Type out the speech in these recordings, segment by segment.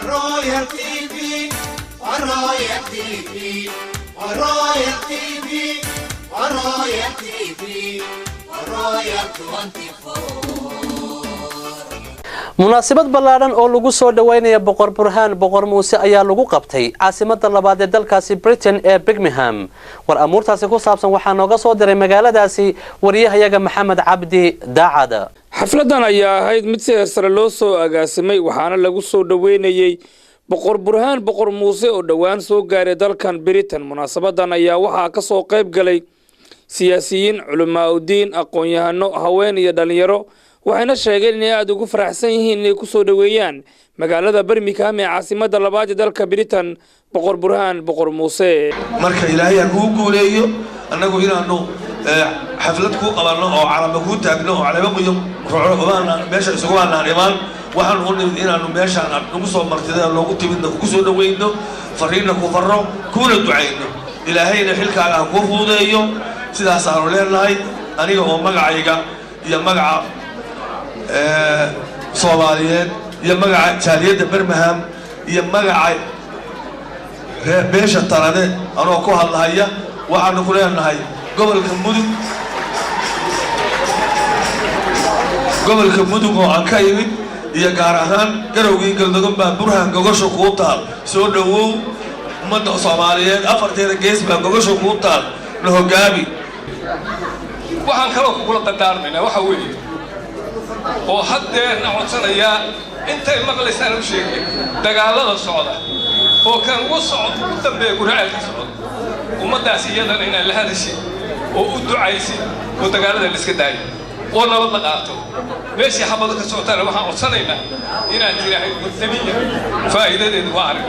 ورايا تيفي ورايا تيفي ورايا تيفي ورايا تيفي ورايا 24 munaasabad ballaaran oo lagu soo dhaweynaya boqor burhaan boqor muuse ayaa lagu qabtay caasimadda labaad ee dalkaasi Britain ee Birmingham war amuurtaasi ku saabsan waxaa nooga soo diray magaaladaasi wariyahayaga Maxamed Cabdi Daacada xafladan ayaa ahayd mid si sare loo soo agaasimay waxaana lagu soo dhaweynayay boqor burhaan boqor muuse oo dhawaan soo gaaray dalkan Britain munaasabadan ayaa waxaa ka soo qayb galay siyaasiyiin culamaa u diin aqoon-yahano haween iyo dhalinyaro waxayna sheegeen in ay aad ugu faraxsan yihiin inay ku soo dhaweeyaan magaalada Birmingham ee caasimadda labaad ee dalka Britain boqor burhaan boqor muuse marka ilaahay ku guuleeyo annagu inaanu xaflad ku qabanno oo calama ku taagno oo calama qoyo ruuxoodana meesha isugu aanaan imaan waxaan u nimid inaanu meeshaan ugu soo martideen loogu timid ku soo dhaweyno fariina ku farro kuna duceyno ilaahayna xilkaaga ku fuudeeyo sidaas aanu leenahay aniga oo magacayga iyo magaca Soomaaliyeed iyo magaca jaaliyadda Birmingham iyo magaca beesha Tarade anoo ku hadlaya waxaanu ku leenahay gobolka mudug oo aan ka yimid iyo gaar ahaan garowgii galdogan baa burhaan gogosho ku taal soo dhawow ummadda Soomaaliyeed afarteeda gees baa gogosho ku taal la hogaabi waxaan kaloo kula dardaarmaynaa waxa weeye oo haddeerna codsanaya intay maqlaysaan u sheegay dagaalada socda oo kan ugu socdo u dambeeya guracaalka socda ummadaas iyadana inaan la hadashin oo u ducaysin oo dagaalada la iska daayo oo nabad la qaato meeshii xabada ka socotana waxaan codsanaynaa inaad tiraahdo muddabiya faa'iidadeedu waa arag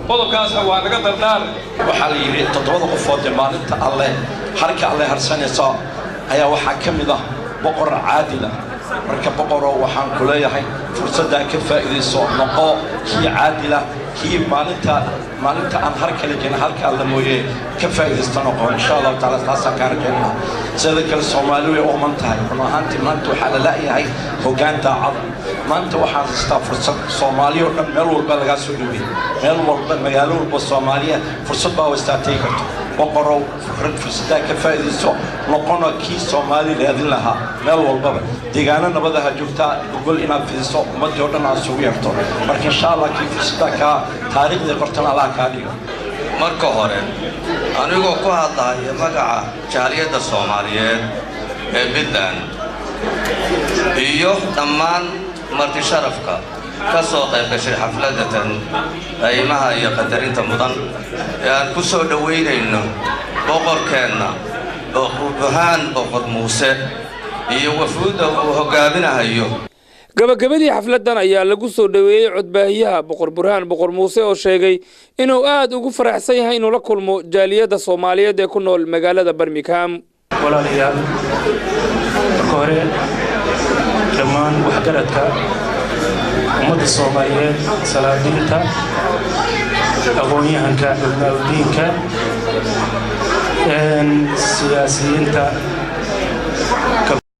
qodobkaasna waa naga dardaaran waxaa la yidhi 7 qofood ee maalinta alle harka alle harsanaysa ayaa waxaa ka mid ah boqor caadil marka boqoro waxaan ku leeyahay fursadda ka faa'iideyso noqo kii caadil ah kii maalinta aan har kale jeen halka alla mooyee ka faa'iideysto noqo insha Allah taala taasa ka rajayna sida kale Soomaaliya oo mantahay runaantii maanta waxa la leeyahay hoggaan daacad maanta waxaan haystaa fursad Soomaaliya oo dhan meel walba laga soo dhawey meel walba magaalo walba Soomaaliya fursad baa wastaaday karto boqorow fursadda ka faa'iideyso noqono kii Soomaaliya leedin lahaa meel walba deegaana nabadaha joogta gol inaad fidiso ummadda oo dhan aad soo yeerto marka insha Allah kii fursadda ka taariikhda qortan Allah ka dhigo marka hore anigoo ku hadlaya magaca jaaliyadda Soomaaliyeed ee Midland iyo dhammaan marti sharafka ka soo qayb gashay xafladatan aymaha iyo qadarinta mudan ee aan ku soo dhaweynayno boqorkeenna burhaan boqor muuse iyo wafuudda uu hogaaminayo gabagabadii xafladan ayaa lagu soo dhaweeyay codbaahiyaha boqor burhaan boqor muuse oo sheegay inuu aad ugu faraxsan yahay inuu la kulmo jaaliyadda Soomaaliyeed ee ku nool magaalada Birmingham walaalayaal marka hore dhammaan waxgaradka ummadda Soomaaliyeed salaadiinta aqoon-yahanka dowladdiinka siyaasiyiinta